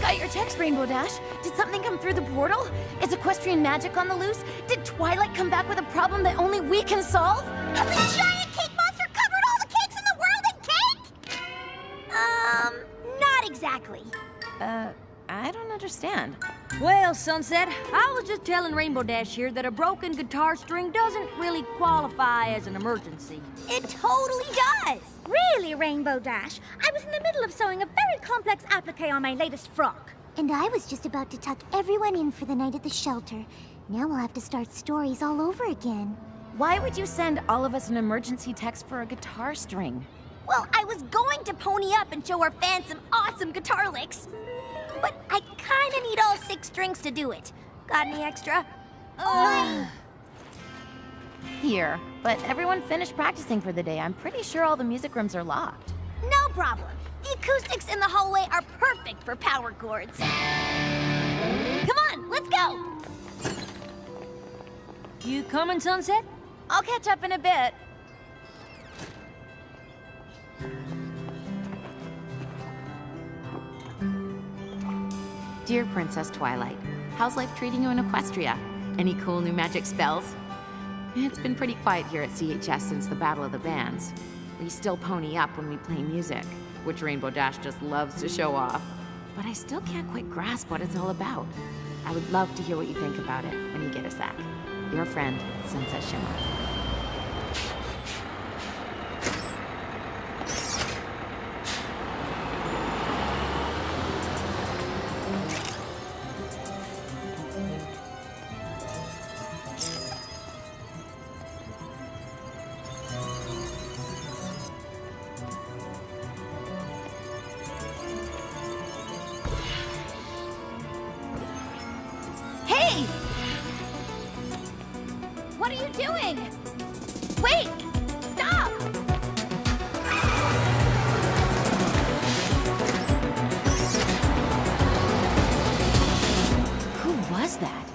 Got your text, Rainbow Dash. Did something come through the portal? Is equestrian magic on the loose? Did Twilight come back with a problem that only we can solve? Has a giant cake monster covered all the cakes in the world in cake? Not exactly. I don't understand. Well, Sunset, I was just telling Rainbow Dash here that a broken guitar string doesn't really qualify as an emergency. It totally does. Really, Rainbow Dash? I was in the middle of sewing a very complex applique on my latest frock. And I was just about to tuck everyone in for the night at the shelter. Now we'll have to start stories all over again. Why would you send all of us an emergency text for a guitar string? Well, I was going to pony up and show our fans some awesome guitar licks. But I kinda need all 6 strings to do it. Got any extra? Here, but everyone finished practicing for the day. I'm pretty sure all the music rooms are locked. No problem. The acoustics in the hallway are perfect for power chords. Come on, let's go! You coming, Sunset? I'll catch up in a bit. Dear Princess Twilight, how's life treating you in Equestria? Any cool new magic spells? It's been pretty quiet here at CHS since the Battle of the Bands. We still pony up when we play music, which Rainbow Dash just loves to show off. But I still can't quite grasp what it's all about. I would love to hear what you think about it when you get a sec. Your friend, Sunset Shimmer. Hey! What are you doing? Wait! Stop! Who was that?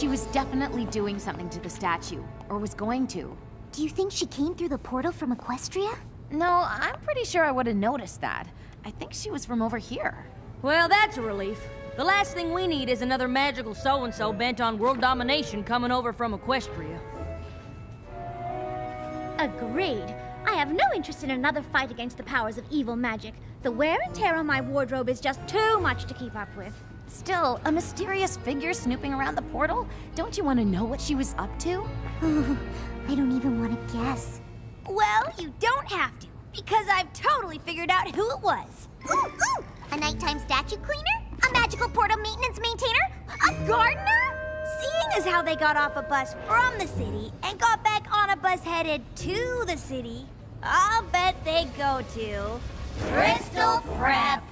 She was definitely doing something to the statue, or was going to. Do you think she came through the portal from Equestria? No, I'm pretty sure I would have noticed that. I think she was from over here. Well, that's a relief. The last thing we need is another magical so-and-so bent on world domination coming over from Equestria. Agreed. I have no interest in another fight against the powers of evil magic. The wear and tear on my wardrobe is just too much to keep up with. Still, a mysterious figure snooping around the portal? Don't you want to know what she was up to? I don't even want to guess. Well, you don't have to, because I've totally figured out who it was. Ooh, ooh! A nighttime statue cleaner? A magical portal maintenance maintainer? A gardener? Seeing as how they got off a bus from the city and got back on a bus headed to the city, I'll bet they go to Crystal Prep.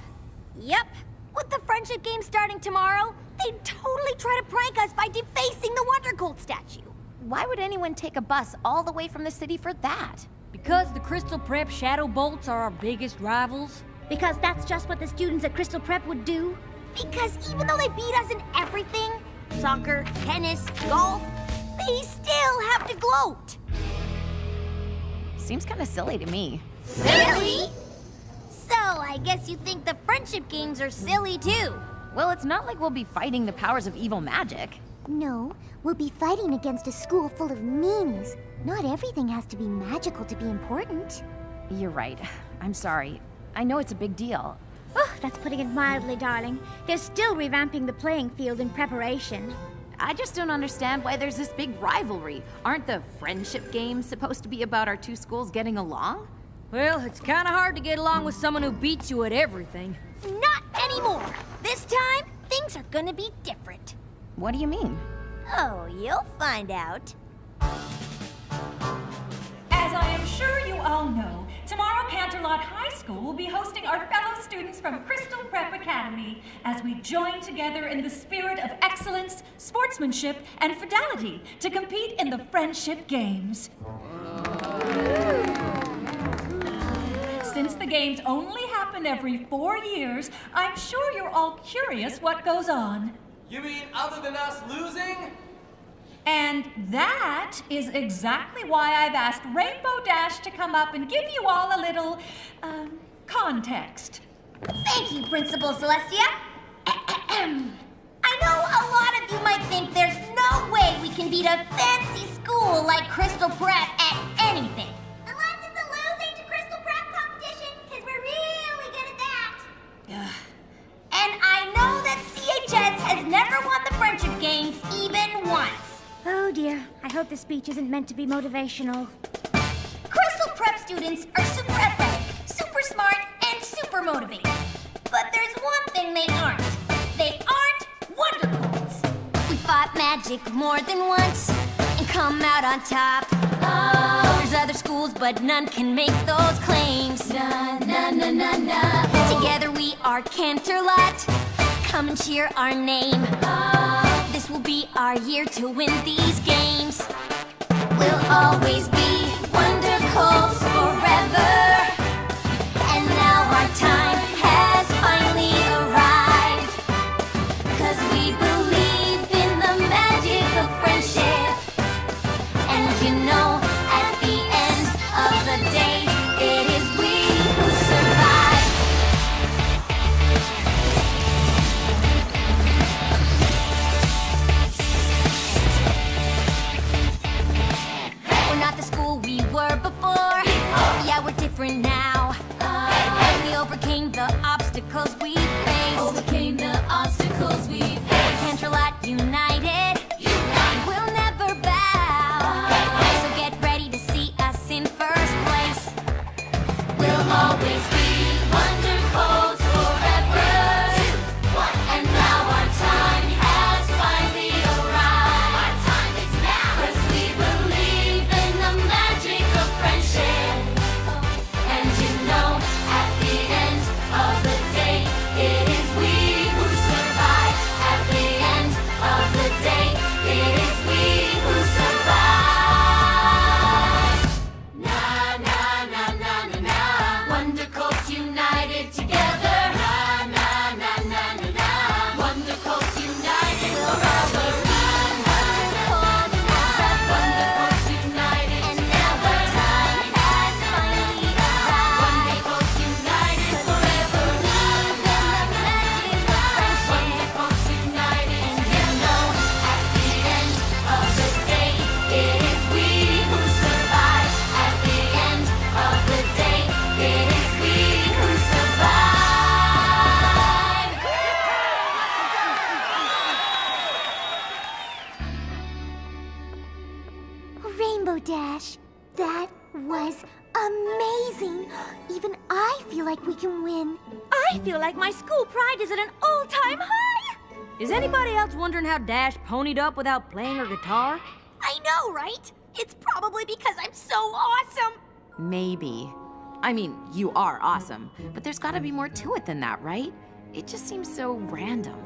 Yep. With the friendship game starting tomorrow, they'd totally try to prank us by defacing the Wonder Gold statue. Why would anyone take a bus all the way from the city for that? Because the Crystal Prep Shadow Bolts are our biggest rivals? Because that's just what the students at Crystal Prep would do. Because even though they beat us in everything, soccer, tennis, golf, they still have to gloat. Seems kind of silly to me. Silly? So I guess you think the friendship games are silly too. Well, it's not like we'll be fighting the powers of evil magic. No, we'll be fighting against a school full of meanies. Not everything has to be magical to be important. You're right. I'm sorry. I know it's a big deal. Oh, that's putting it mildly, darling. They're still revamping the playing field in preparation. I just don't understand why there's this big rivalry. Aren't the friendship games supposed to be about our two schools getting along? Well, it's kind of hard to get along with someone who beats you at everything. Not anymore. This time, things are gonna be different. What do you mean? Oh, you'll find out. As I am sure you all know, tomorrow Canterlot High School will be hosting our fellow students from Crystal Prep Academy as we join together in the spirit of excellence, sportsmanship, and fidelity to compete in the Friendship Games. Since the games only happen every 4 years, I'm sure you're all curious what goes on. You mean other than us losing? And that is exactly why I've asked Rainbow Dash to come up and give you all a little, context. Thank you, Principal Celestia. I know a lot of you might think there's no way we can beat a fancy school like Crystal Prep at anything. Unless it's a losing to Crystal Prep competition, because we're really good at that. And I know that CHS has never won the Friendship Games even once. Oh dear, I hope this speech isn't meant to be motivational. Crystal Prep students are super athletic, super smart, and super motivated. But there's one thing they aren't. They aren't Wonder Golds. We fought magic more than once and come out on top. Oh, there's other schools, but none can make those claims. Na na na na na. Together we are Canterlot. Come and cheer our name. Oh, this will be our year to win these games. We'll always be Wonder Golds forever. And now our time has finally arrived. 'Cause we believe in the magic of friendship. And you know, at the end of the day, it is we who survive. We're not the school we were before. Yeah, we're different. Dash. That was amazing. Even I feel like we can win. I feel like my school pride is at an all-time high! Is anybody else wondering how Dash ponied up without playing her guitar? I know, right? It's probably because I'm so awesome. Maybe. I mean, you are awesome, but there's gotta be more to it than that, right? It just seems so random.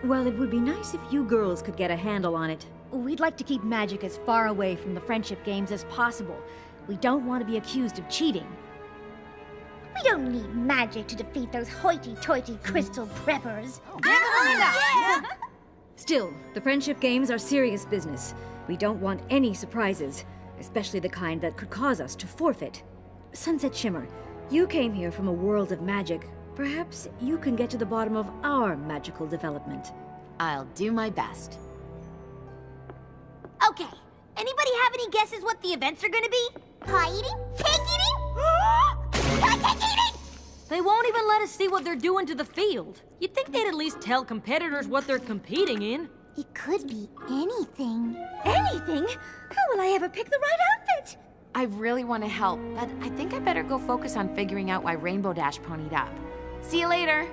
Well, it would be nice if you girls could get a handle on it. We'd like to keep magic as far away from the friendship games as possible. We don't want to be accused of cheating. We don't need magic to defeat those hoity-toity crystal preppers. Still, the friendship games are serious business. We don't want any surprises, especially the kind that could cause us to forfeit. Sunset Shimmer, you came here from a world of magic. Perhaps you can get to the bottom of our magical development. I'll do my best. Okay, anybody have any guesses what the events are gonna be? Pie eating? Cake eating? Cake eating! They won't even let us see what they're doing to the field. You'd think they'd at least tell competitors what they're competing in. It could be anything. Anything? How will I ever pick the right outfit? I really want to help, but I think I better go focus on figuring out why Rainbow Dash ponied up. See you later.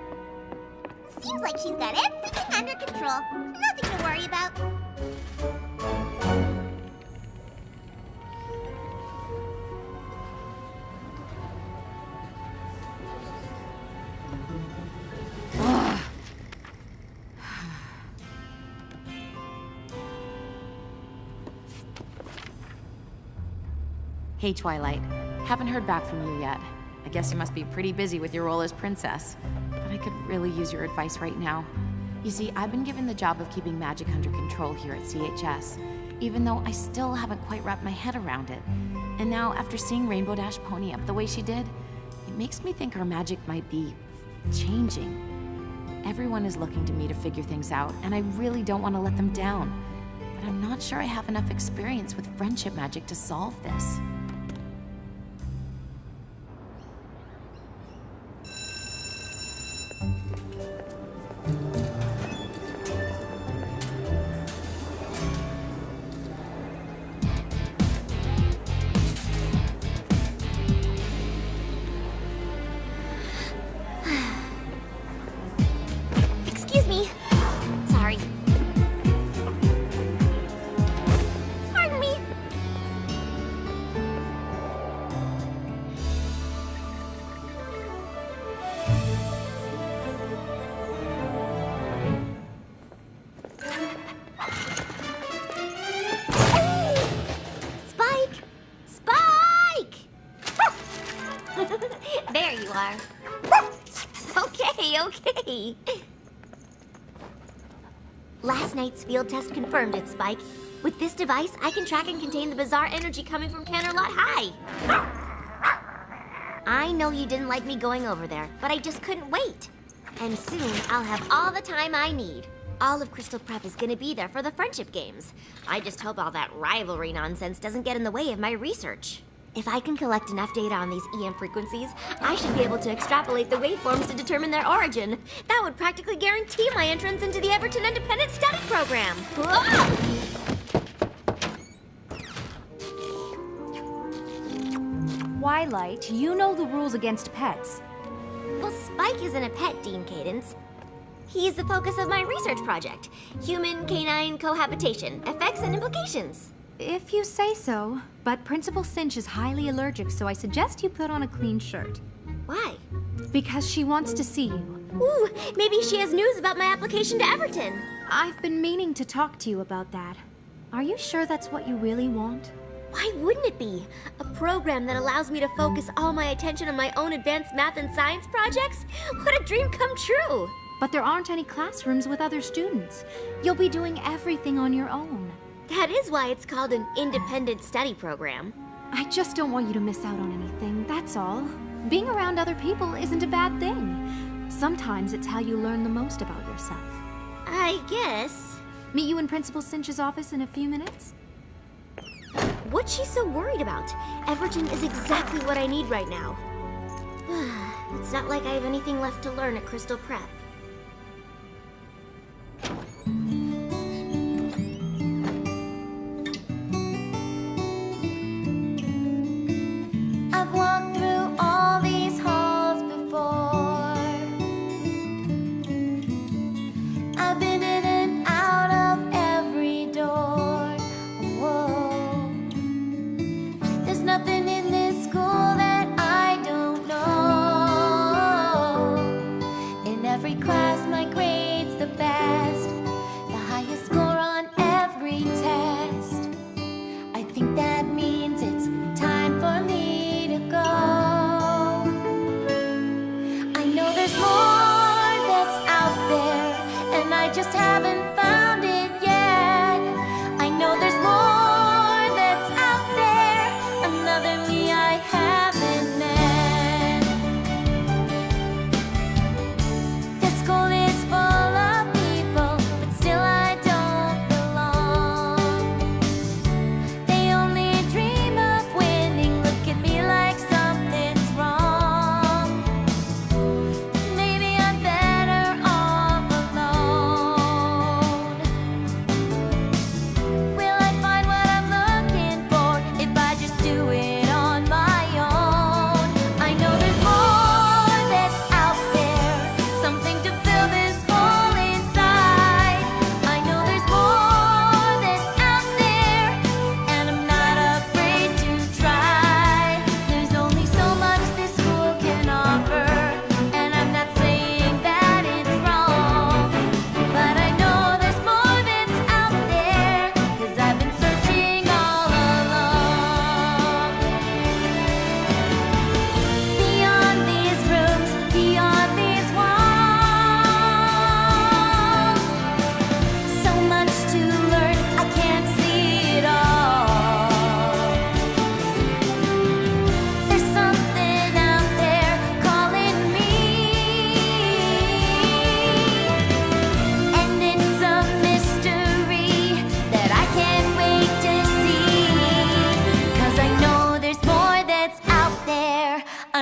Seems like she's got everything under control. Nothing to worry about. Hey, Twilight. Haven't heard back from you yet. I guess you must be pretty busy with your role as princess. But I could really use your advice right now. You see, I've been given the job of keeping magic under control here at CHS, even though I still haven't quite wrapped my head around it. And now, after seeing Rainbow Dash pony up the way she did, it makes me think our magic might be changing. Everyone is looking to me to figure things out, and I really don't want to let them down. But I'm not sure I have enough experience with friendship magic to solve this. Excuse me. Sorry. Pardon me. Spike! Spike! There you are. Okay. Last night's field test confirmed it, Spike. With this device, I can track and contain the bizarre energy coming from Canterlot High. I know you didn't like me going over there, but I just couldn't wait. And soon, I'll have all the time I need. All of Crystal Prep is gonna be there for the friendship games. I just hope all that rivalry nonsense doesn't get in the way of my research. If I can collect enough data on these EM frequencies, I should be able to extrapolate the waveforms to determine their origin. That would practically guarantee my entrance into the Everton Independent Study Program. Twilight, you know the rules against pets. Well, Spike isn't a pet, Dean Cadence. He's the focus of my research project. Human-canine cohabitation, effects and implications. If you say so, but Principal Cinch is highly allergic, so I suggest you put on a clean shirt. Why? Because she wants to see you. Ooh, maybe she has news about my application to Everton. I've been meaning to talk to you about that. Are you sure that's what you really want? Why wouldn't it be? A program that allows me to focus all my attention on my own advanced math and science projects? What a dream come true! But there aren't any classrooms with other students. You'll be doing everything on your own. That is why it's called an independent study program. I just don't want you to miss out on anything, that's all. Being around other people isn't a bad thing. Sometimes it's how you learn the most about yourself. I guess. Meet you in Principal Cinch's office in a few minutes? What's she so worried about? Everton is exactly what I need right now. It's not like I have anything left to learn at Crystal Prep.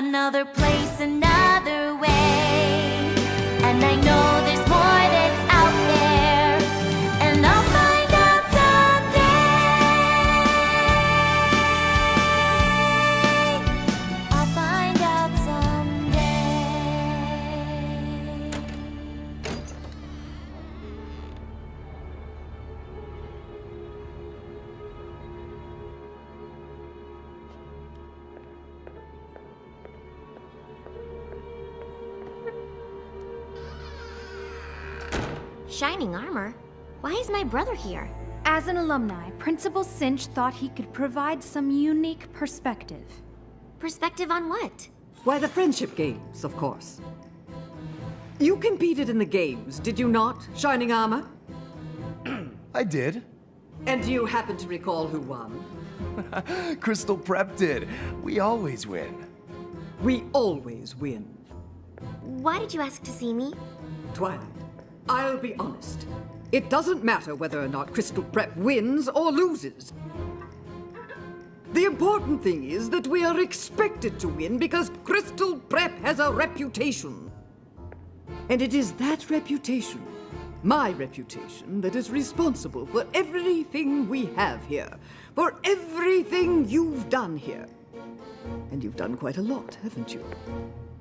another place, another way. And I know there's more that's out there, and I'll find out someday. I'll find out someday. Shining armor? Why is my brother here? As an alumni, Principal Cinch thought he could provide some unique perspective. Perspective on what? Why, the friendship games, of course. You competed in the games, did you not, Shining Armor? I did. And do you happen to recall who won? Crystal Prep did. We always win. We always win. Why did you ask to see me? Twilight, I'll be honest. It doesn't matter whether or not Crystal Prep wins or loses. The important thing is that we are expected to win because Crystal Prep has a reputation. And it is that reputation, my reputation, that is responsible for everything we have here, for everything you've done here. And you've done quite a lot, haven't you?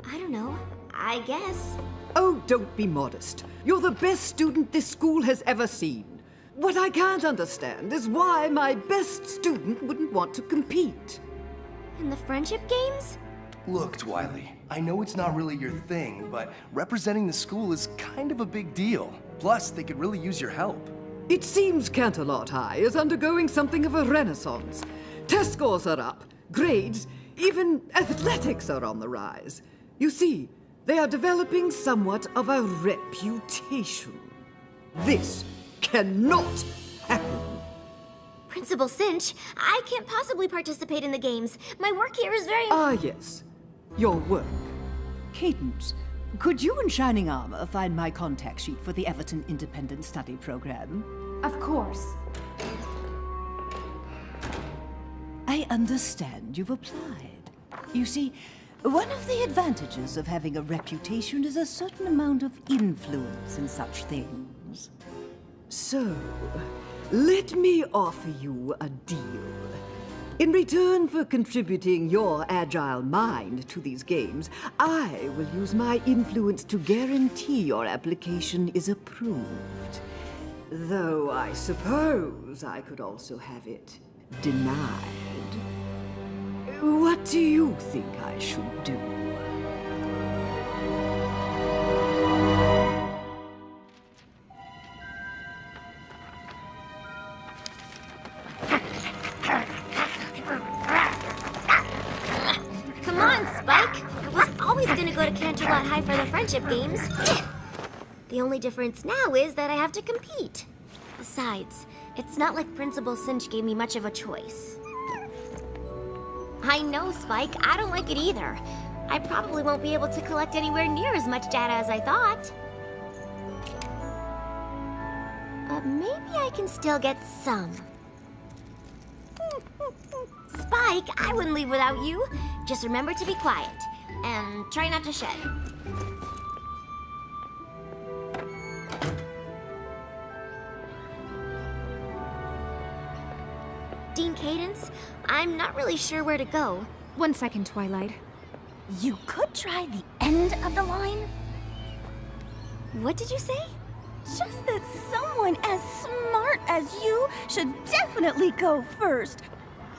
I don't know. I guess. Oh, don't be modest. You're the best student this school has ever seen. What I can't understand is why my best student wouldn't want to compete. In the friendship games? Look, Twily, I know it's not really your thing, but representing the school is kind of a big deal. Plus, they could really use your help. It seems Canterlot High is undergoing something of a renaissance. Test scores are up, grades, even athletics are on the rise. You see, they are developing somewhat of a reputation. This cannot happen. Principal Cinch, I can't possibly participate in the games. My work here is very... Ah, yes. Your work. Cadence, could you and Shining Armor find my contact sheet for the Everton Independent Study Program? Of course. I understand you've applied. You see, one of the advantages of having a reputation is a certain amount of influence in such things. So, let me offer you a deal. In return for contributing your agile mind to these games, I will use my influence to guarantee your application is approved. Though I suppose I could also have it denied. What do you think I should do? Come on, Spike! I was always gonna go to Canterlot High for the friendship games. The only difference now is that I have to compete. Besides, it's not like Principal Cinch gave me much of a choice. I know, Spike. I don't like it either. I probably won't be able to collect anywhere near as much data as I thought. But maybe I can still get some. Spike, I wouldn't leave without you. Just remember to be quiet. And try not to shed. Dean Cadence, I'm not really sure where to go. 1 second, Twilight. You could try the end of the line. What did you say? Just that someone as smart as you should definitely go first.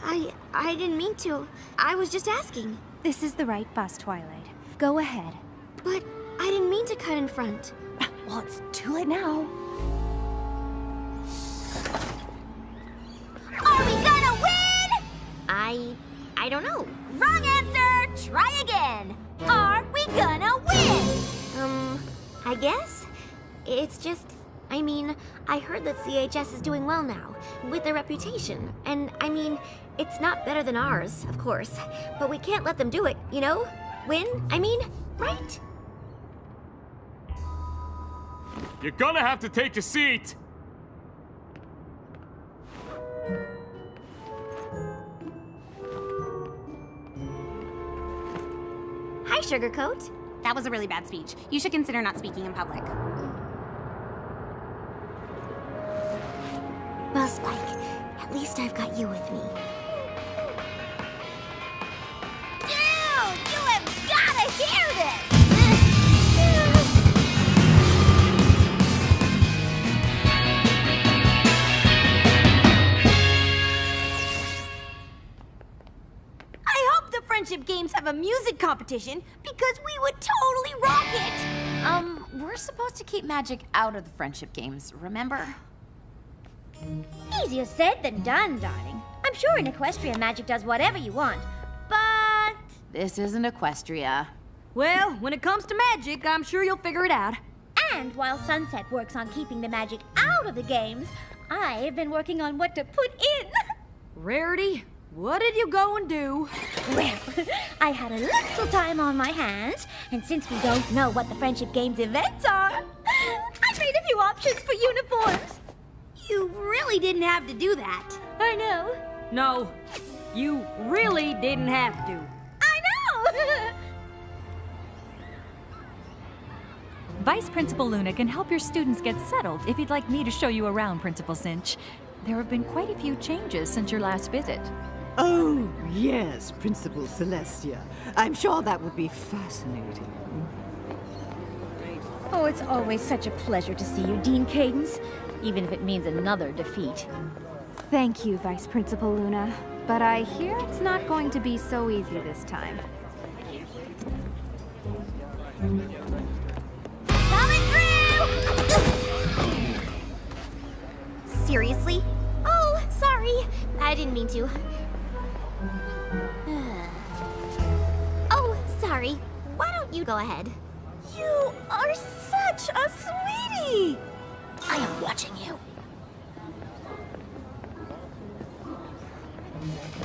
I didn't mean to. I was just asking. This is the right bus, Twilight. Go ahead. But I didn't mean to cut in front. Well, it's too late now. Are we gonna win? I don't know. Wrong answer! Try again! Are we gonna win? I guess? It's just... I mean, I heard that CHS is doing well now, with their reputation. And, I mean, it's not better than ours, of course. But we can't let them do it, you know? Win, I mean, right? You're gonna have to take a seat! Hi, Sugarcoat. That was a really bad speech. You should consider not speaking in public. Well, Spike, at least I've got you with me. Dude, you have gotta hear this! I hope the Friendship Games have a music competition because we would totally rock it! We're supposed to keep magic out of the friendship games, remember? Easier said than done, darling. I'm sure in Equestria magic does whatever you want, but... This isn't Equestria. Well, when it comes to magic, I'm sure you'll figure it out. And while Sunset works on keeping the magic out of the games, I have been working on what to put in. Rarity, what did you go and do? Well, I had a little time on my hands, and since we don't know what the Friendship Games events are, I made a few options for uniforms. You really didn't have to do that. I know. No, you really didn't have to. I know! Vice Principal Luna can help your students get settled if you'd like me to show you around, Principal Cinch. There have been quite a few changes since your last visit. Oh, yes, Principal Celestia. I'm sure that would be fascinating. Oh, it's always such a pleasure to see you, Dean Cadence, even if it means another defeat. Thank you, Vice Principal Luna. But I hear it's not going to be so easy this time. Coming through! Seriously? Oh, sorry. I didn't mean to. Oh, sorry. Why don't you go ahead? You are such a sweetie! I am watching you.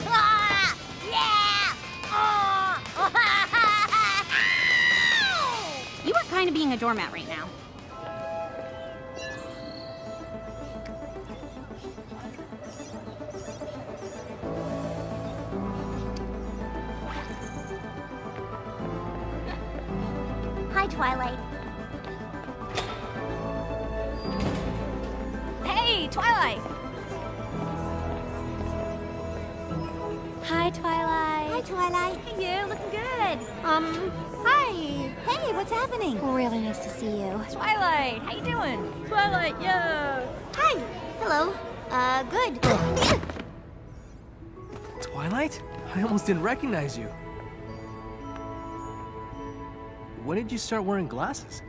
Ah! Yeah! Oh! You are kind of being a doormat right now. Hi, Twilight. Hey, Twilight! Hi, Twilight. Hi, Twilight. Hey, you looking good. Hi. Hey, what's happening? Really nice to see you. Twilight, how you doing? Twilight, yo! Hi. Hello. Good. Twilight? I almost didn't recognize you. When did you start wearing glasses?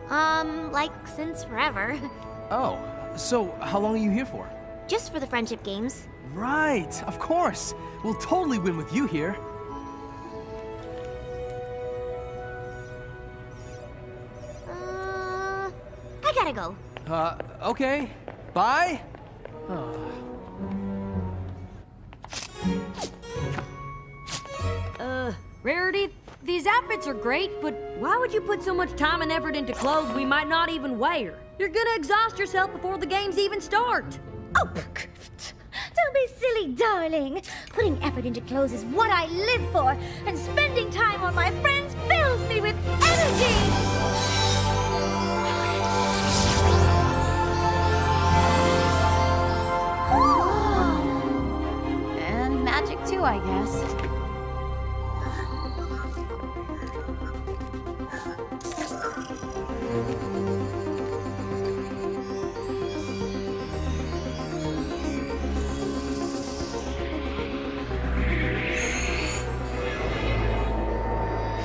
Like since forever. Oh, so how long are you here for? Just for the Friendship Games. Right, of course. We'll totally win with you here. I gotta go. Okay. Bye. Rarity, these outfits are great, but why would you put so much time and effort into clothes we might not even wear? You're gonna exhaust yourself before the games even start. Oh, don't be silly, darling. Putting effort into clothes is what I live for, and spending time on my friends fills me with energy. And magic too, I guess.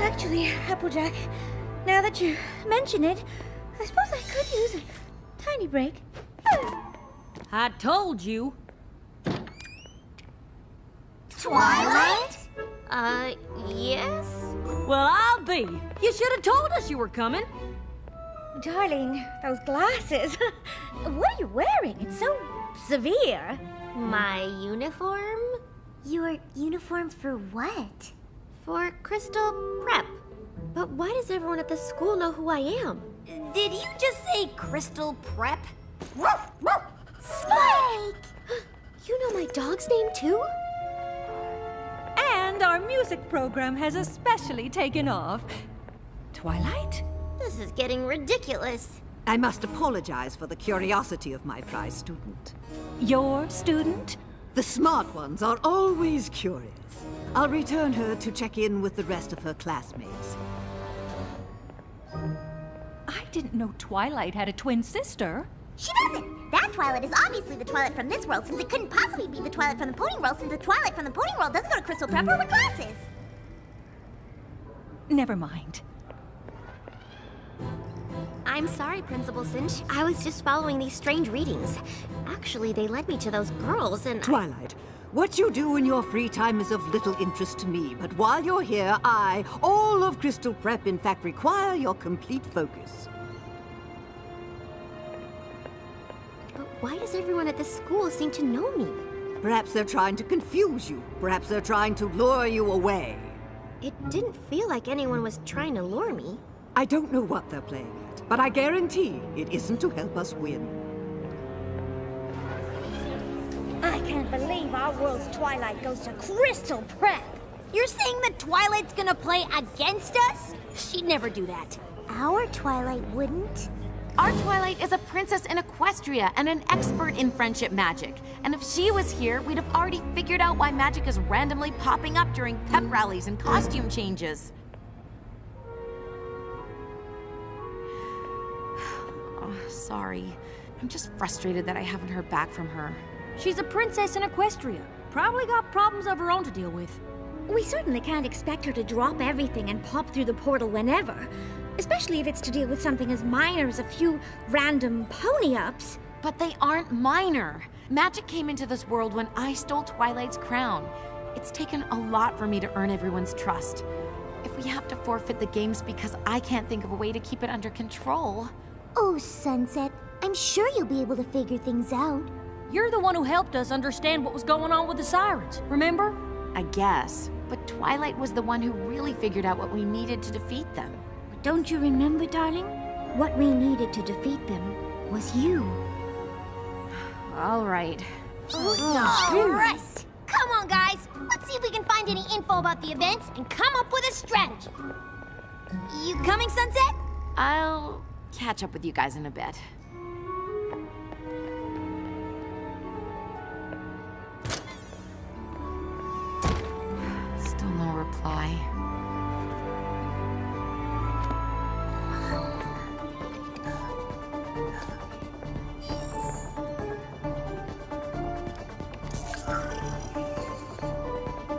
Actually, Applejack, now that you mention it, I suppose I could use a tiny break. I told you. Twilight? Yes? Well, I'll be. You should have told us you were coming. Darling, those glasses. What are you wearing? It's so severe. My uniform? Your uniform for what? For Crystal Prep. But why does everyone at the school know who I am? Did you just say Crystal Prep? Spike! You know my dog's name too? And our our music program has especially taken off. Twilight? This is getting ridiculous. I must apologize for the curiosity of my prize student. Your student? The smart ones are always curious. I'll return her to check in with the rest of her classmates. I didn't know Twilight had a twin sister. She doesn't. That Twilight is obviously the Twilight from this world, since it couldn't possibly be the Twilight from the Pony World, since the Twilight from the Pony World doesn't go to Crystal Prep or with glasses. Never mind. I'm sorry, Principal Cinch. I was just following these strange readings. Actually, they led me to those girls and... Twilight, what you do in your free time is of little interest to me, but while you're here, all of Crystal Prep, in fact, require your complete focus. But why does everyone at this school seem to know me? Perhaps they're trying to confuse you. Perhaps they're trying to lure you away. It didn't feel like anyone was trying to lure me. I don't know what they're playing at, but I guarantee it isn't to help us win. I can't believe our world's Twilight goes to Crystal Prep. You're saying that Twilight's gonna play against us? She'd never do that. Our Twilight wouldn't? Our Twilight is a princess in Equestria and an expert in friendship magic. And if she was here, we'd have already figured out why magic is randomly popping up during pep rallies and costume changes. Oh, sorry. I'm just frustrated that I haven't heard back from her. She's a princess in Equestria. Probably got problems of her own to deal with. We certainly can't expect her to drop everything and pop through the portal whenever. Especially if it's to deal with something as minor as a few random pony-ups. But they aren't minor. Magic came into this world when I stole Twilight's crown. It's taken a lot for me to earn everyone's trust. If we have to forfeit the games because I can't think of a way to keep it under control... Oh, Sunset, I'm sure you'll be able to figure things out. You're the one who helped us understand what was going on with the sirens, remember? I guess. But Twilight was the one who really figured out what we needed to defeat them. But don't you remember, darling? What we needed to defeat them was you. All right. All right. Come on, guys. Let's see if we can find any info about the events and come up with a strategy. You coming, Sunset? I'll catch up with you guys in a bit. Still no reply.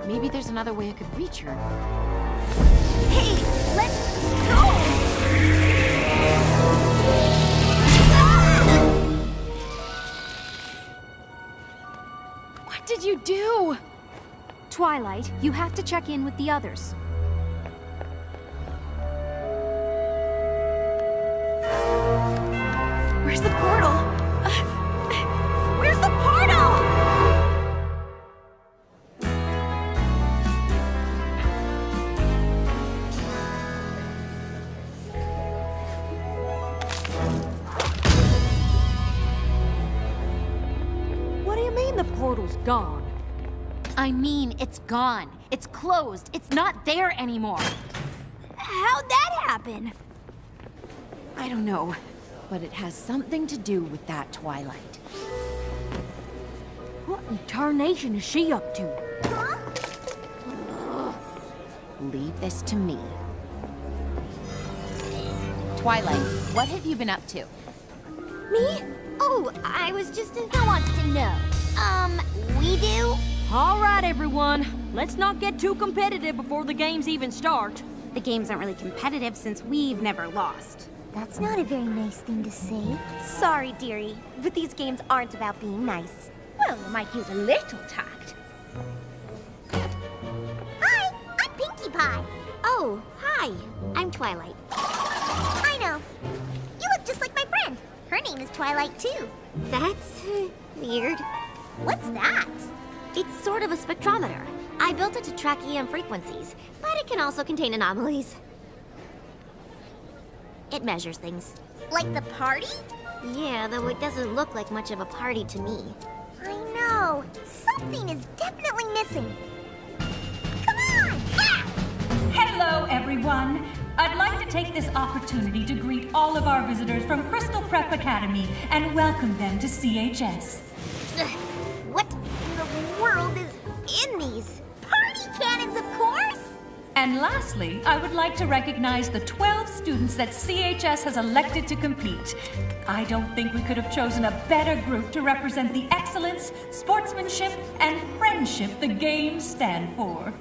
Maybe there's another way I could reach her. Hey, let's go! What did you do? Twilight, you have to check in with the others. Where's the portal? Where's the portal? What do you mean the portal's gone? I mean, it's gone. It's closed. It's not there anymore. How'd that happen? I don't know, but it has something to do with that Twilight. What in tarnation is she up to? Leave this to me. Twilight, what have you been up to? Me? Oh, I was just... Who wants to know? We do? All right, everyone. Let's not get too competitive before the games even start. The games aren't really competitive since we've never lost. That's not a very nice thing to say. Sorry, dearie, but these games aren't about being nice. Well, you might use a little tact. Hi, I'm Pinkie Pie. Oh, hi. I'm Twilight. I know. You look just like my friend. Her name is Twilight, too. That's weird. What's that? It's sort of a spectrometer. I built it to track EM frequencies, but it can also contain anomalies. It measures things. Like the party? Yeah, though it doesn't look like much of a party to me. I know. Something is definitely missing. Come on! Hello, everyone. I'd like to take this opportunity to greet all of our visitors from Crystal Prep Academy and welcome them to CHS. What in the world is in these? Party cannons, of course! And lastly, I would like to recognize the 12 students that CHS has elected to compete. I don't think we could have chosen a better group to represent the excellence, sportsmanship, and friendship the games stand for.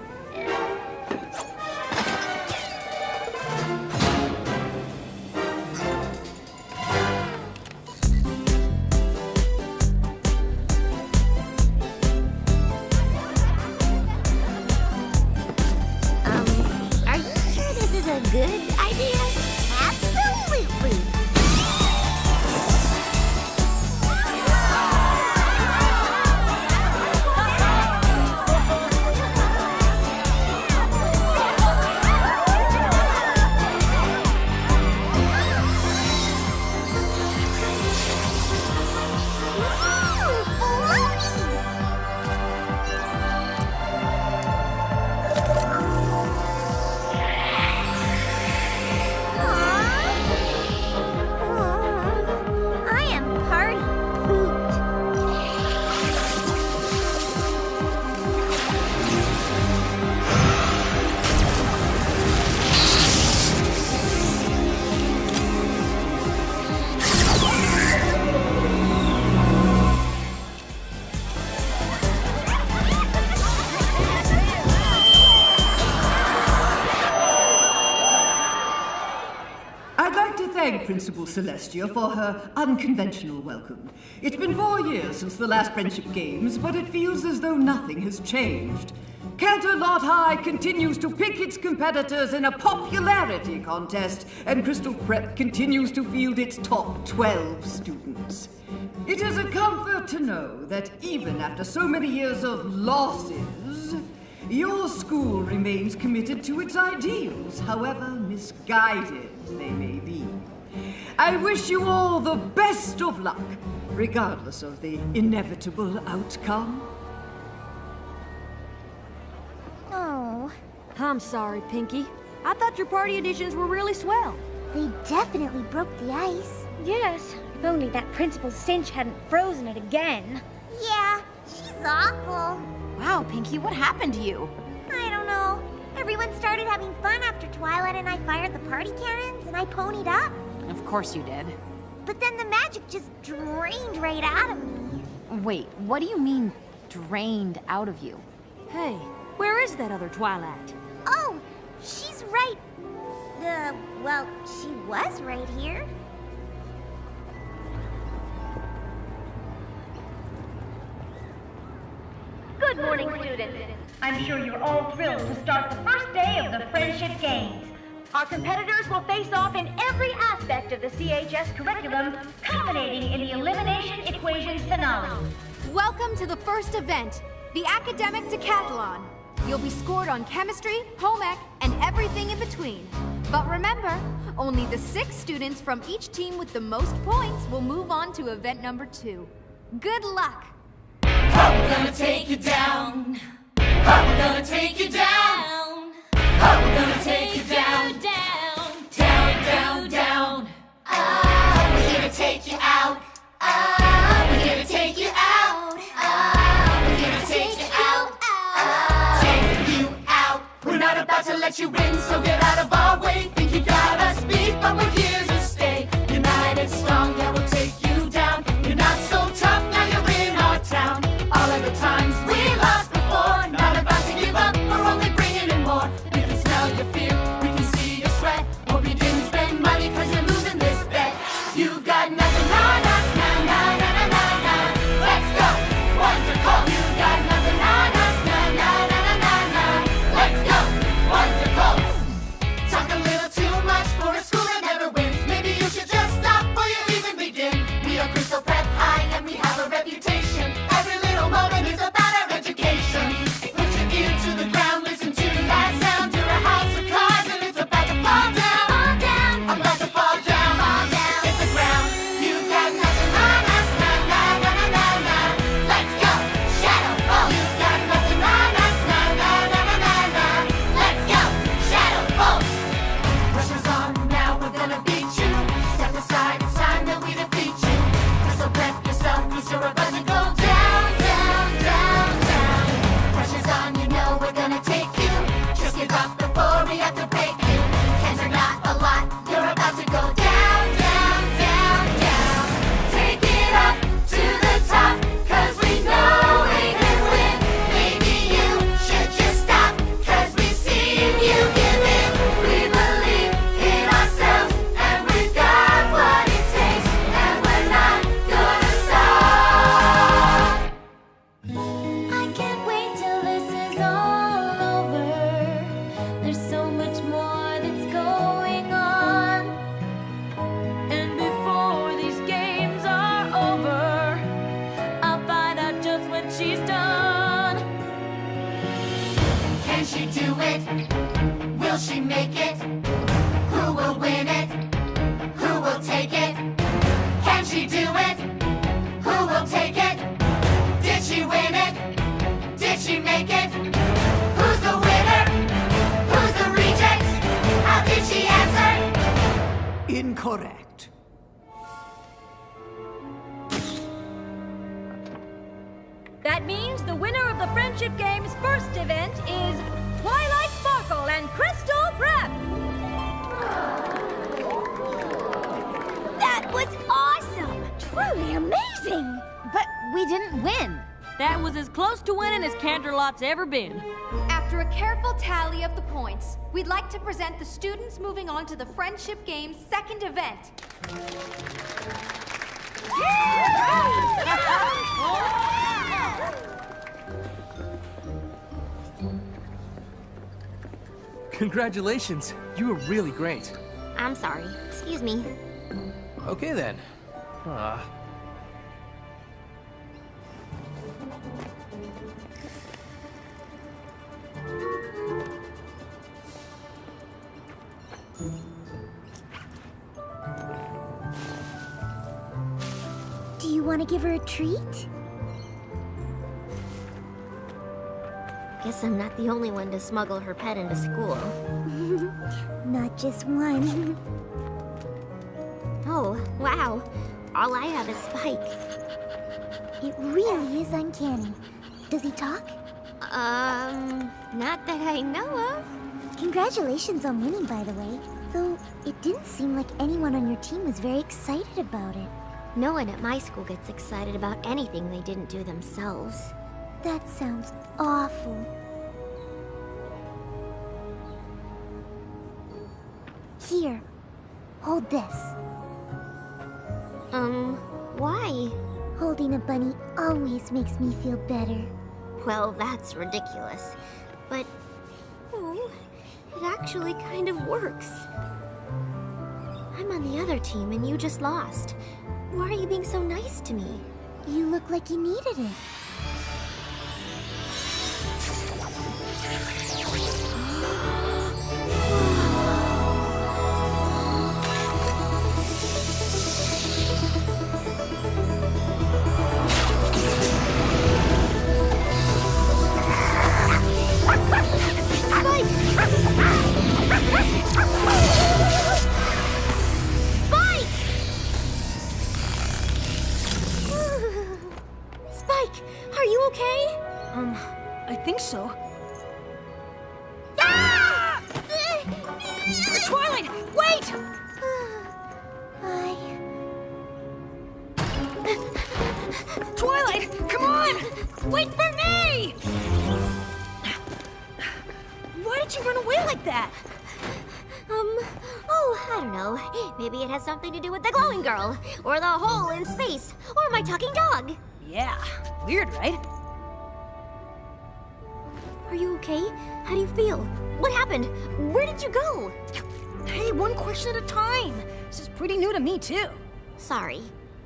Are you sure this is a good idea? Absolutely! I am party pooped. I'd like to thank Principal Celestia for her unconventional welcome. It's been 4 years since the last Friendship Games, but it feels as though nothing has changed. Canterlot High continues to pick its competitors in a popularity contest, and Crystal Prep continues to field its top 12 students. It is a comfort to know that even after so many years of losses, your school remains committed to its ideals, however misguided they may be. I wish you all the best of luck, regardless of the inevitable outcome. Oh, I'm sorry, Pinky. I thought your party editions were really swell. they definitely broke the ice. Yes, if only that Principal Cinch hadn't frozen it again. Yeah, she's awful. Wow, Pinky, what happened to you? I don't know. Everyone started having fun after Twilight and I fired the party cannons and I ponied up. Of course you did. But then the magic just drained right out of me. Wait, what do you mean, drained out of you? Hey, where is that other Twilight? Oh, she's right. Well, she was right here. Good morning, students. I'm sure you're all thrilled to start the first day of the Friendship Games. Our competitors will face off in every aspect of the CHS curriculum, culminating in the Elimination Equations finale. Welcome to the first event, the Academic Decathlon. You'll be scored on chemistry, home ec, and everything in between. But remember, only the 6 students from each team with the most points will move on to event number 2. Good luck! We're gonna take you down. We're gonna take you down. We're gonna take you down, down, down, down, down. Oh, we're here to take you out. Oh, we're here to take you out. Oh, we're here to take you out. Oh, take you out. We're not about to let you in, so get out of our way. Think you got us beat, but we're here to stay. United, strong, yeah, we'll take you down. You're not so tough, now you're in our town. All of the times we lost before, not about to give up, we're only bringing in more. We can smell your fear, we can see your sweat. Hope you didn't spend money cause you're losing this bet. You've got nothing on us, nah, nah, nah, nah, nah, nah. Let's go, wonderful. You've got nothing on us, nah, nah, nah, nah, nah, nah. Let's go, wonderful. Correct. That means the winner of the Friendship Games' first event is Twilight Sparkle and Crystal Prep! That was awesome! Truly amazing! But we didn't win. That was as close to winning as Canterlot's ever been. After a careful tally of the points, we'd like to present the students moving on to the Friendship Games' second event. Congratulations. You were really great. I'm sorry. Excuse me. Okay then. Do you want to give her a treat? Guess I'm not the only one to smuggle her pet into school. Not just one. Oh, wow. All I have is Spike. It really is uncanny. Does he talk? Not that I know of. Congratulations on winning, by the way. Though, it didn't seem like anyone on your team was very excited about it. No one at my school gets excited about anything they didn't do themselves. That sounds awful. Here, hold this. Why? Holding a bunny always makes me feel better. Well, that's ridiculous. But, oh, it actually kind of works. I'm on the other team and you just lost. Why are you being so nice to me? You look like you needed it. Spike, are you okay? I think so. Ah! Twilight, wait! Twilight, come on! Wait for me! Why did you run away like that? Oh, I don't know. Maybe it has something to do with the glowing girl, or the hole in space, or my talking dog. Yeah, weird, right? Are you okay? How do you feel? What happened? Where did you go? Hey, one question at a time. This is pretty new to me, too. Sorry.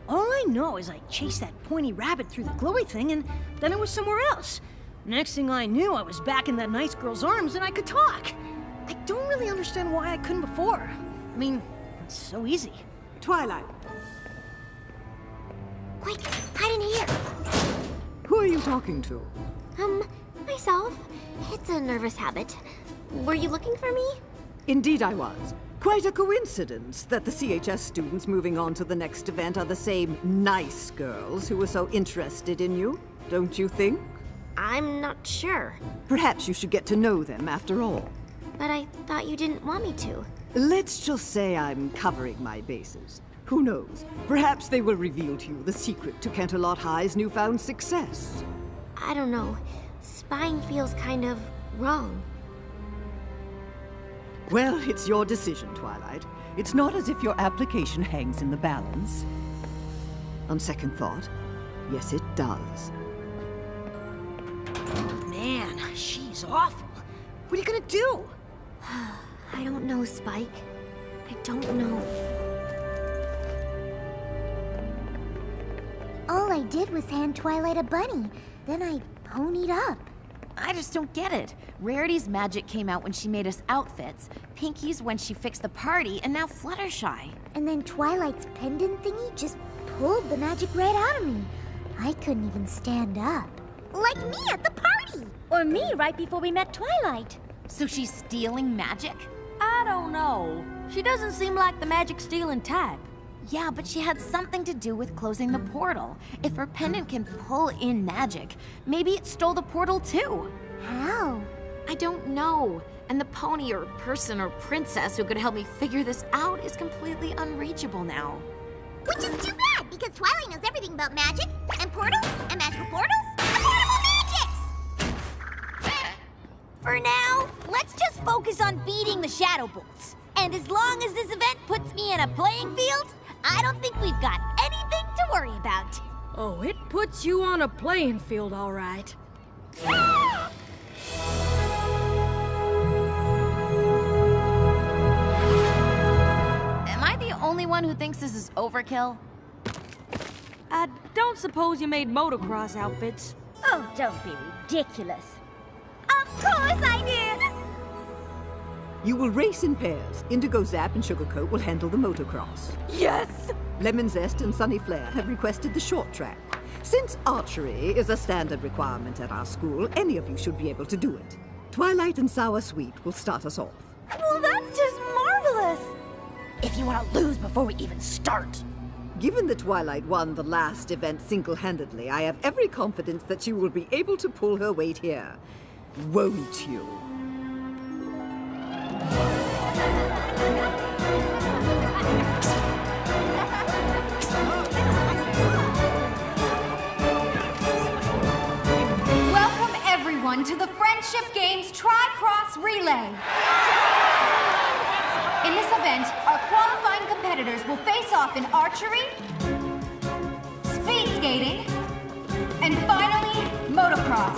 All I know is I chased that pointy rabbit through the glowy thing, and then I was somewhere else. Next thing I knew, I was back in that nice girl's arms and I could talk. I don't really understand why I couldn't before. I mean, it's so easy. Twilight, Quick, hide in here. who are you talking to? Myself. It's a nervous habit. Were you looking for me? Indeed I was. Quite a coincidence that the CHS students moving on to the next event are the same nice girls who were so interested in you, don't you think? I'm not sure. Perhaps you should get to know them after all. But I thought you didn't want me to. Let's just say I'm covering my bases. Who knows? Perhaps they will reveal to you the secret to Canterlot High's newfound success. I don't know. Spying feels kind of wrong. Well, it's your decision, Twilight. It's not as if your application hangs in the balance. On second thought, yes, it does. Man, she's awful. What are you gonna do? I don't know, Spike. I don't know. All I did was hand Twilight a bunny. Then I ponied up. I just don't get it. Rarity's magic came out when she made us outfits, Pinky's when she fixed the party, and now Fluttershy. And then Twilight's pendant thingy just pulled the magic right out of me. I couldn't even stand up. Like me at the party! Or me right before we met Twilight. So she's stealing magic? I don't know. She doesn't seem like the magic-stealing type. Yeah, but she had something to do with closing the portal. If her pendant can pull in magic, maybe it stole the portal too. How? I don't know. And the pony or person or princess who could help me figure this out is completely unreachable now. Which is too bad, because Twilight knows everything about magic, and portals, and magical portals, and portable magics! For now, let's just focus on beating the Shadow Bolts. And as long as this event puts me in a playing field, I don't think we've got anything to worry about. Oh, it puts you on a playing field, all right. Am I the only one who thinks this is overkill? I don't suppose you made motocross outfits. Oh, don't be ridiculous. Of course I did! You will race in pairs. Indigo Zap and Sugarcoat will handle the motocross. Yes! Lemon Zest and Sunny Flare have requested the short track. Since archery is a standard requirement at our school, any of you should be able to do it. Twilight and Sour Sweet will start us off. Well, that's just marvelous! If you want to lose before we even start. Given that Twilight won the last event single-handedly, I have every confidence that she will be able to pull her weight here. Won't you? Welcome everyone to the Friendship Games Tri-Cross Relay. In this event, our qualifying competitors will face off in archery, speed skating, and finally, motocross.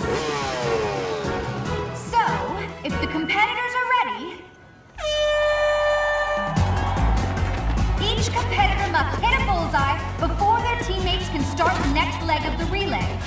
So, if the competitors are ready, each competitor must hit a bullseye before their teammates can start the next leg of the relay.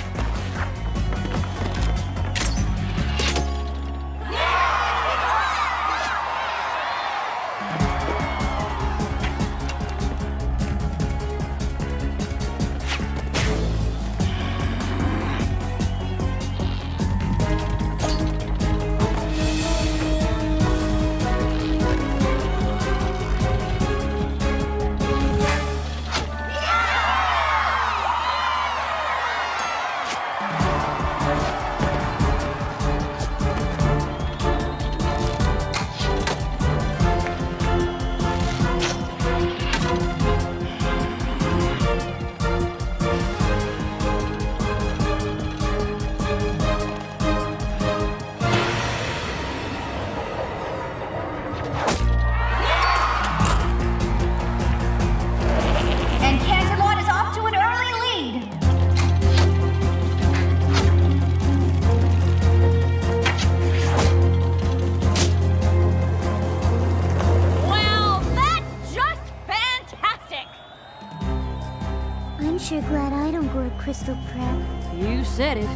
Sure glad I don't go to Crystal Prep. You said it.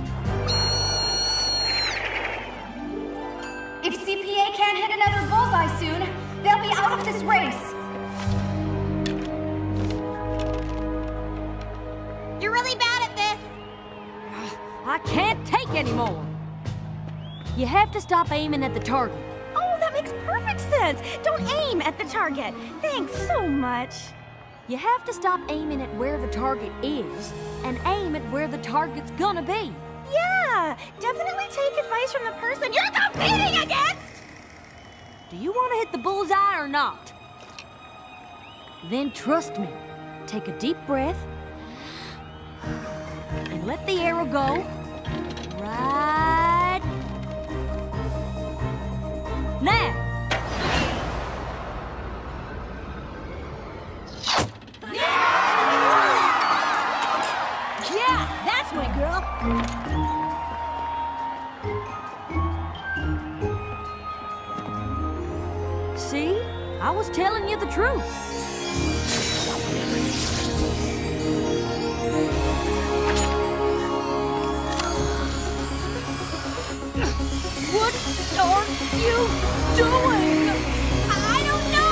If CPA can't hit another bullseye soon, they'll be out of this race. You're really bad at this. I can't take anymore. You have to stop aiming at the target. Oh, that makes perfect sense. Don't aim at the target. Thanks so much. You have to stop aiming at where the target is and aim at where the target's gonna be. Yeah, definitely take advice from the person you're competing against! Do you want to hit the bullseye or not? Then trust me. Take a deep breath and let the arrow go right now. Yeah, that's my girl. See? I was telling you the truth. What are you doing? I don't know!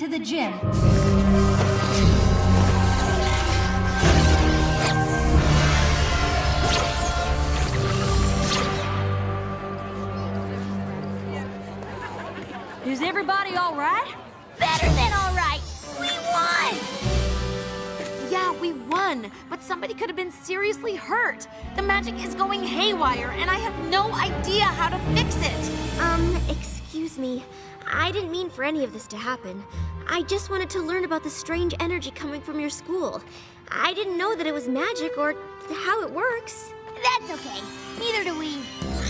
into the gym. Is everybody all right? Better than all right. We won! Yeah, we won, but somebody could have been seriously hurt. The magic is going haywire, and I have no idea how to fix it. Excuse me. I didn't mean for any of this to happen. I just wanted to learn about the strange energy coming from your school. I didn't know that it was magic or how it works. That's okay. Neither do we.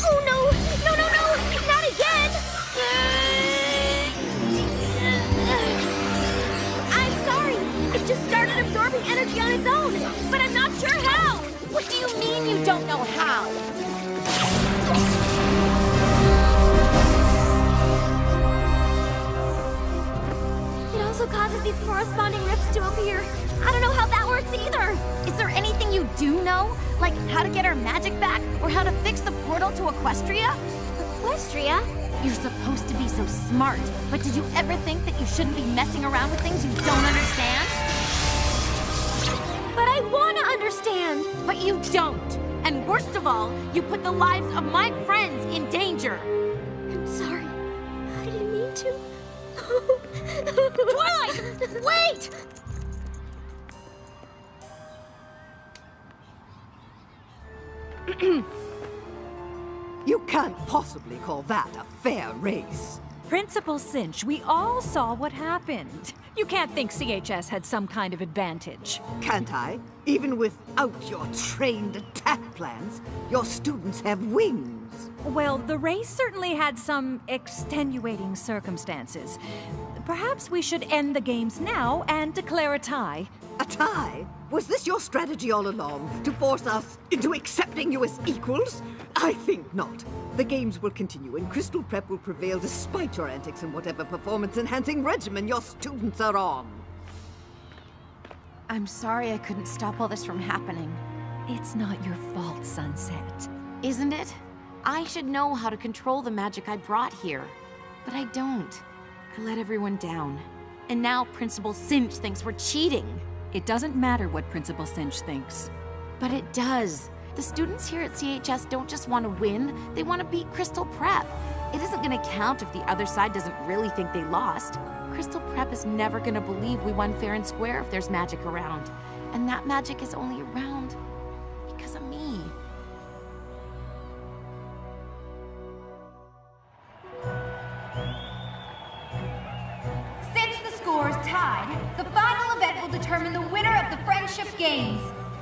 Oh no! No, no, no! Not again! I'm sorry. It just started absorbing energy on its own, but I'm not sure how. What do you mean you don't know how? It also causes these corresponding rifts to appear. I don't know how that works either. Is there anything you do know? Like how to get our magic back, or how to fix the portal to Equestria? Equestria? You're supposed to be so smart, but did you ever think that you shouldn't be messing around with things you don't understand? But I want to understand. But you don't. And worst of all, you put the lives of my friends in danger. I'm sorry. I didn't mean to. Twilight! Wait! You can't possibly call that a fair race. Principal Cinch, we all saw what happened. You can't think CHS had some kind of advantage. Can't I? Even without your trained attack plans, your students have wings. Well, the race certainly had some extenuating circumstances. Perhaps we should end the games now and declare a tie. A tie? Was this your strategy all along, to force us into accepting you as equals? I think not. The games will continue, and Crystal Prep will prevail despite your antics and whatever performance-enhancing regimen your students are on. I'm sorry I couldn't stop all this from happening. It's not your fault, Sunset. Isn't it? I should know how to control the magic I brought here. But I don't. I let everyone down. And now Principal Cinch thinks we're cheating. It doesn't matter what Principal Cinch thinks. But it does. The students here at CHS don't just want to win, they want to beat Crystal Prep. It isn't going to count if the other side doesn't really think they lost. Crystal Prep is never going to believe we won fair and square if there's magic around. And that magic is only around because of me. Since the score is tied, the final event will determine the winner of the Friendship Games.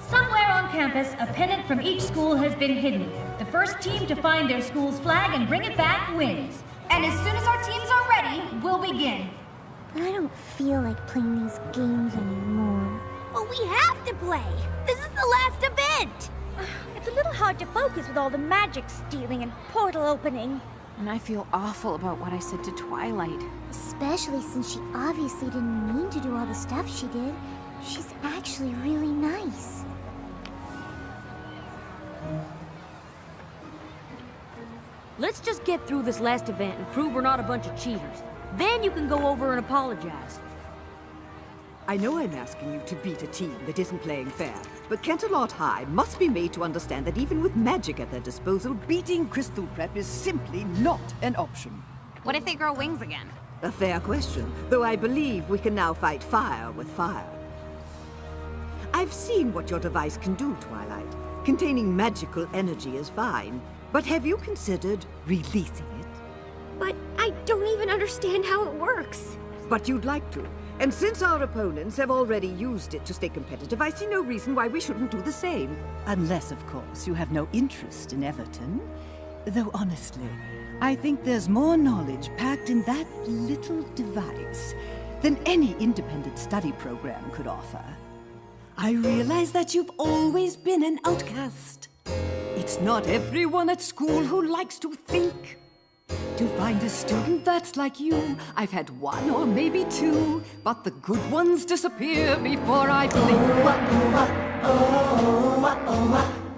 Somewhere on campus, a pennant from each school has been hidden. The first team to find their school's flag and bring it back wins. And as soon as our teams are ready, we'll begin. But I don't feel like playing these games anymore. Well, we have to play! This is the last event! It's a little hard to focus with all the magic stealing and portal opening. And I feel awful about what I said to Twilight. Especially since she obviously didn't mean to do all the stuff she did. She's actually really nice. Let's just get through this last event and prove we're not a bunch of cheaters. Then you can go over and apologize. I know I'm asking you to beat a team that isn't playing fair, but Canterlot High must be made to understand that even with magic at their disposal, beating Crystal Prep is simply not an option. What if they grow wings again? A fair question, though I believe we can now fight fire with fire. I've seen what your device can do, Twilight. Containing magical energy is fine, but have you considered releasing it? But I don't even understand how it works. But you'd like to. And since our opponents have already used it to stay competitive, I see no reason why we shouldn't do the same. Unless, of course, you have no interest in Everton. Though honestly, I think there's more knowledge packed in that little device than any independent study program could offer. I realize that you've always been an outcast. It's not everyone at school who likes to think. To find a student that's like you, I've had one or maybe two, but the good ones disappear before I blink.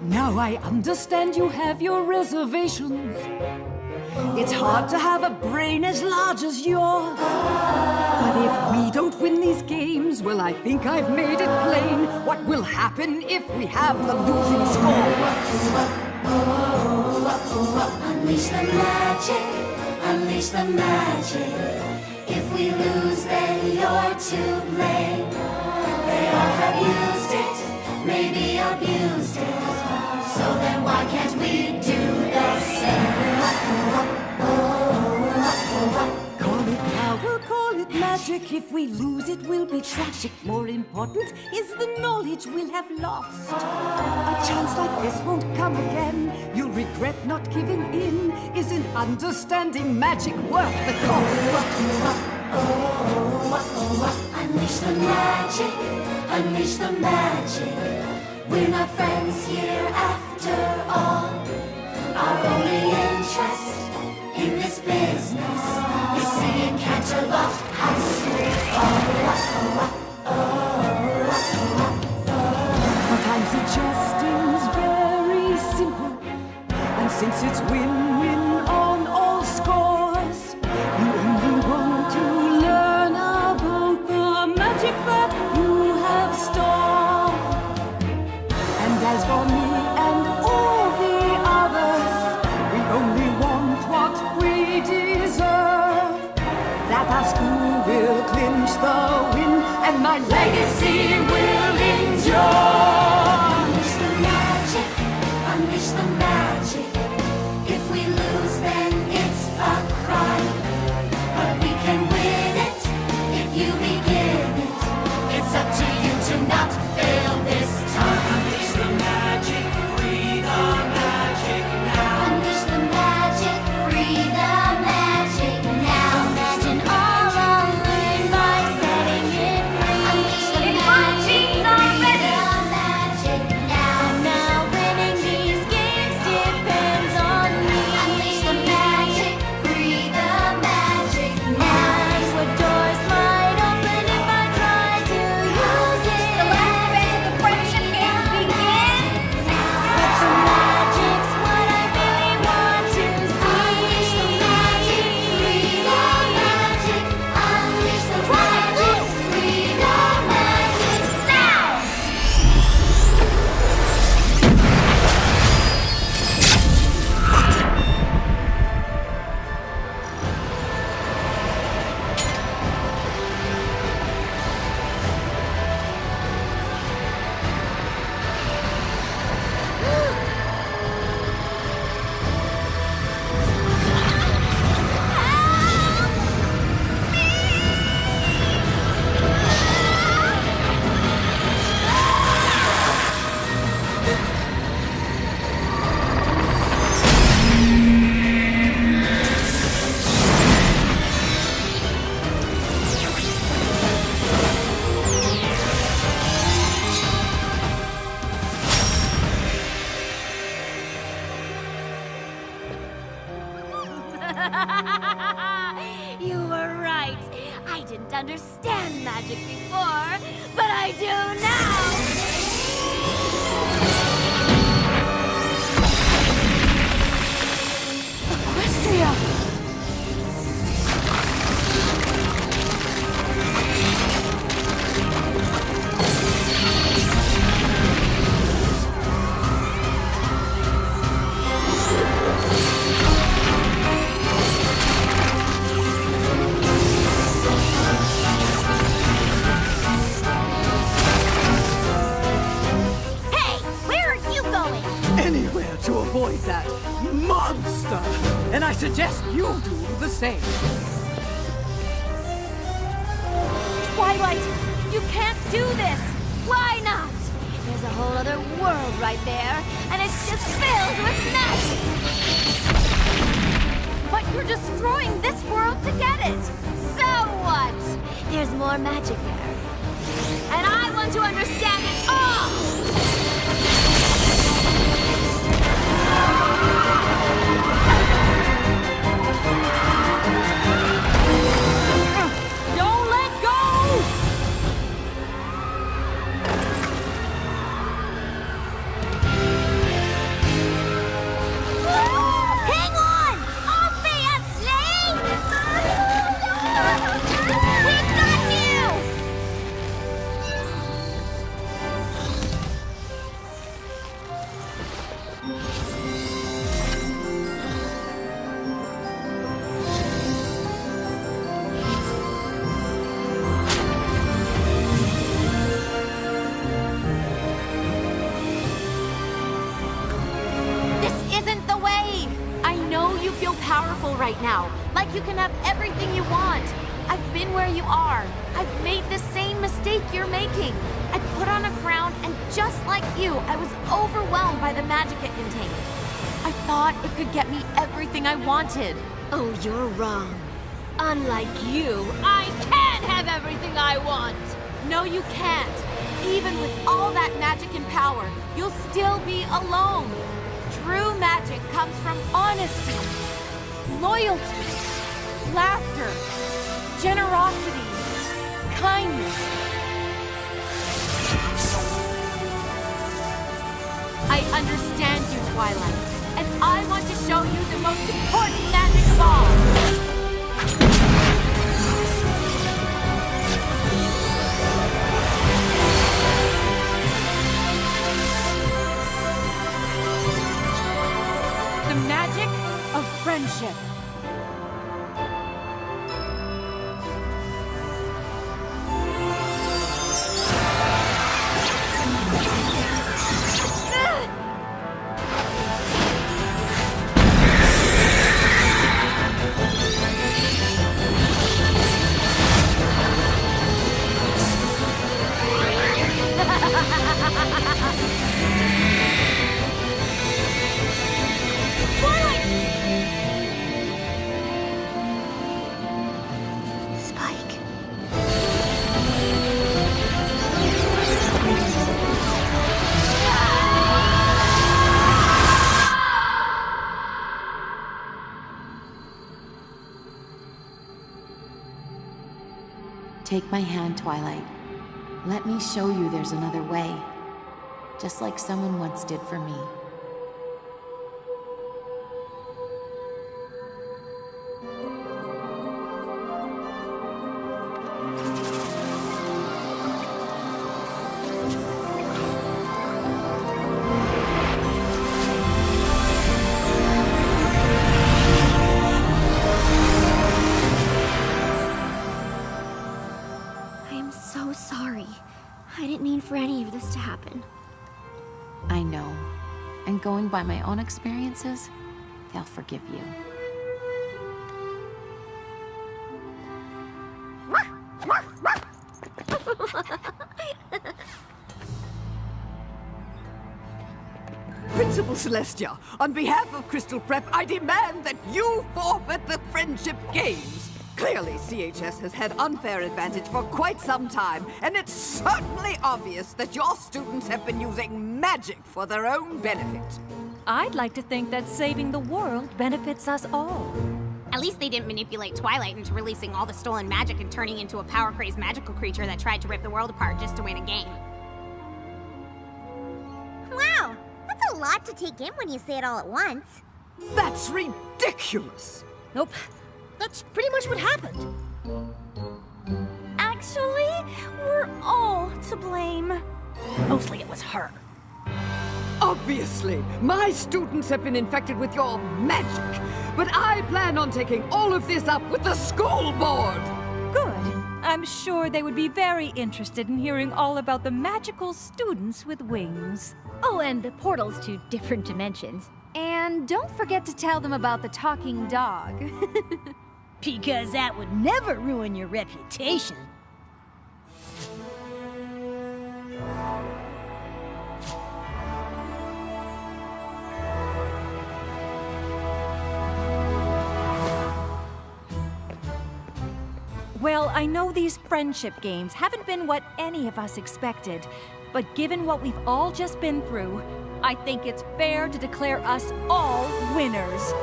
Now I understand you have your reservations. It's hard to have a brain as large as yours. But if we don't win these games, well, I think I've made it plain what will happen if we have the losing score. Unleash the magic, unleash the magic. If we lose, then you're to blame. They all have used it, maybe abused it. So then why can't we do the same? Call it power, call it magic. If we lose, it will be tragic. More important is the knowledge we'll have lost. A chance like this won't come again. You'll regret not giving in. Isn't understanding magic worth the cost? Unleash the magic, unleash the magic. We're not friends here after all. Our only interest in this business is seeing Canterlot High School What I'm suggesting is very simple. And since it's win-win on all scores, you only want to learn about the magic that you have stored. And as for me and all the others, we only want what we deserve. That our school will clinch the win, and my legacy will endure. Unleash the magic, unleash the magic. If we lose, then it's a crime. But we can win it if you begin it. It's up to you to not fail this time. Unleash the magic, free the magic now. Unleash the magic, free the magic now. Imagine all unlearned by setting it free. Unleash the magic, free the magic now. Now winning these games depends on me. Unleash the magic, free the magic now. What doors might open if I try to use it. The last event of the friendship games begins. But the magic's what I really want to see. Unleash the magic, free the magic. Unleash the magic, free the magic now. You were right. I didn't understand magic before, but I do now. Equestria! Hey, where are you going? Anywhere to avoid that monster! And I suggest you do the same. Twilight, you can't do this. Why not? There's a whole other world right there, and it's just filled with magic. But you're destroying this world to get it. So what? There's more magic there. And I want to understand it all! Don't let go! Hang on! I'll powerful right now, like you can have everything you want. I've been where you are. I've made the same mistake you're making. I put on a crown, and just like you, I was overwhelmed by the magic it contained. I thought it could get me everything I wanted. Oh, you're wrong. Unlike you, I can have everything I want! No, you can't. Even with all that magic and power, you'll still be alone. True magic comes from honesty, loyalty, laughter, generosity, kindness. I understand you, Twilight, and I want to show you the most important magic of all. The magic of friendship. Take my hand, Twilight. Let me show you there's another way. Just like someone once did for me. For any of this to happen. I know. And going by my own experiences, they'll forgive you. Principal Celestia, on behalf of Crystal Prep, I demand that you forfeit the Friendship Games. Clearly, CHS has had unfair advantage for quite some time, and it's certainly obvious that your students have been using magic for their own benefit. I'd like to think that saving the world benefits us all. At least they didn't manipulate Twilight into releasing all the stolen magic and turning into a power-crazed magical creature that tried to rip the world apart just to win a game. Wow, that's a lot to take in when you say it all at once. That's ridiculous! Nope. That's pretty much what happened. Actually, we're all to blame. Mostly it was her. Obviously, my students have been infected with your magic, but I plan on taking all of this up with the school board. Good. I'm sure they would be very interested in hearing all about the magical students with wings. Oh, and the portals to different dimensions. And don't forget to tell them about the talking dog. Because that would never ruin your reputation. Well, I know these friendship games haven't been what any of us expected, but given what we've all just been through, I think it's fair to declare us all winners.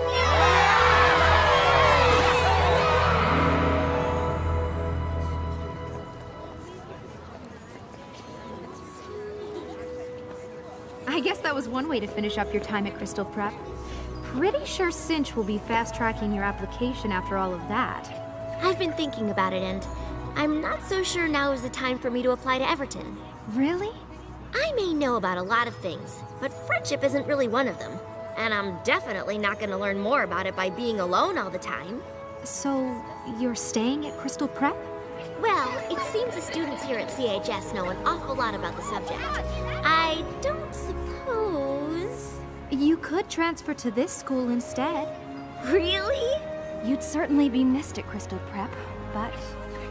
I guess that was one way to finish up your time at Crystal Prep. Pretty sure Cinch will be fast-tracking your application after all of that. I've been thinking about it, and I'm not so sure now is the time for me to apply to Everton. Really? I may know about a lot of things, but friendship isn't really one of them. And I'm definitely not going to learn more about it by being alone all the time. So, you're staying at Crystal Prep? Well, it seems the students here at CHS know an awful lot about the subject. I don't suppose... You could transfer to this school instead. Really? You'd certainly be missed at Crystal Prep, but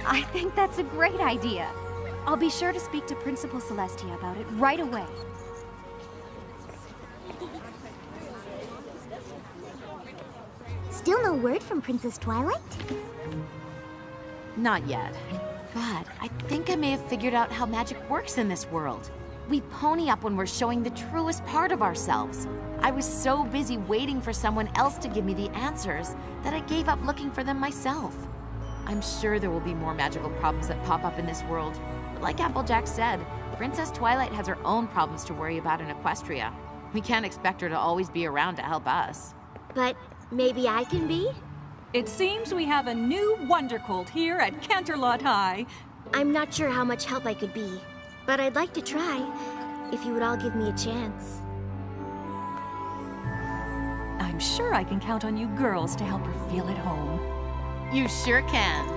I think that's a great idea. I'll be sure to speak to Principal Celestia about it right away. Still no word from Princess Twilight? Not yet. But I think I may have figured out how magic works in this world. We pony up when we're showing the truest part of ourselves. I was so busy waiting for someone else to give me the answers that I gave up looking for them myself. I'm sure there will be more magical problems that pop up in this world. But like Applejack said, Princess Twilight has her own problems to worry about in Equestria. We can't expect her to always be around to help us. But maybe I can be? It seems we have a new Wondercolt here at Canterlot High. I'm not sure how much help I could be, but I'd like to try, if you would all give me a chance. I'm sure I can count on you girls to help her feel at home. You sure can.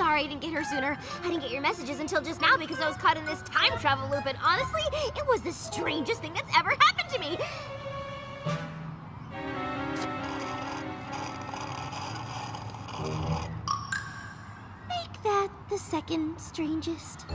sorry I didn't get her sooner. I didn't get your messages until just now because I was caught in this time travel loop, and honestly, it was the strangest thing that's ever happened to me. Make that the second strangest.